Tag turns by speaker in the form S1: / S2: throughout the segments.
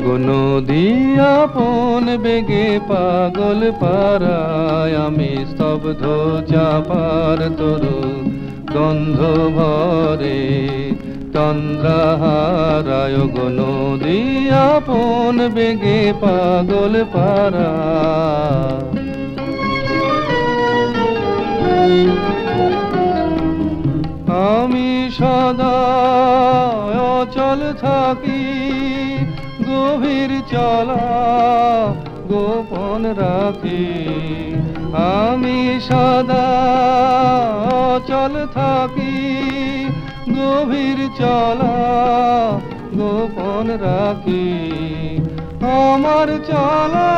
S1: গো নদী আপন বেগে পাগল পারায় আমি স্তব্ধ চাপার তরু গন্ধ ভরে তন্দ্রাহারায় গো নদী আপন বেগে পাগল পারা আমি সদা অচল থাকি গভীর চলা গোপন রাখি আমি সদা অচল থাকি গভীর চলা গোপন রাখি আমার চলা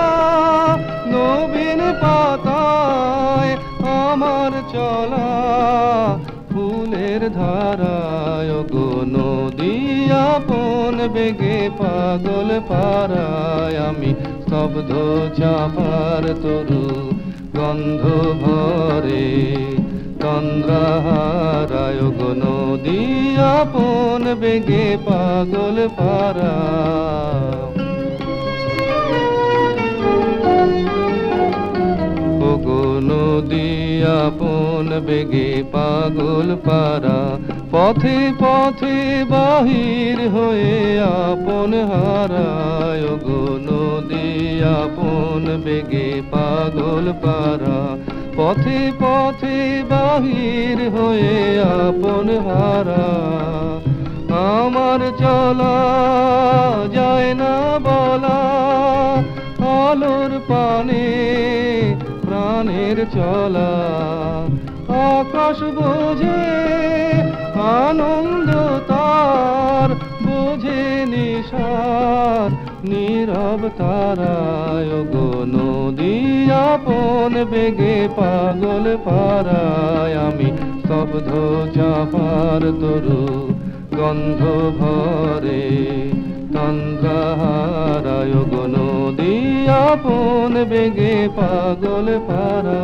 S1: নবীন পাতায় আমার চলা ফুলের ধারায় গো নদী আপন বেগে পাগল পারায় আমি স্তব্ধ চাপার তরু গন্ধ ভরে তন্দ্রাহারায় গো নদী আপন বেগে পাগল পারা গো নদী আপন বেগে পাগল পারা পথে পথে বাহির হয়ে আপন হারায় গো নদী আপন বেগে পাগল পারা পথে পথে বাহির হয়ে আপন হারা আমার চলা যায় না বলা আলোর পানে প্রাণের চলা আকাশ বোঝে আনন্দ তার বোঝে নিশার নীরব তারায় গো নদী আপন বেগে পাগল পারায় আমি স্তব্ধ চাপার তরু গন্ধ ভরে তন্দ্রাহারায় গো নদী আপন বেগে পাগল পারা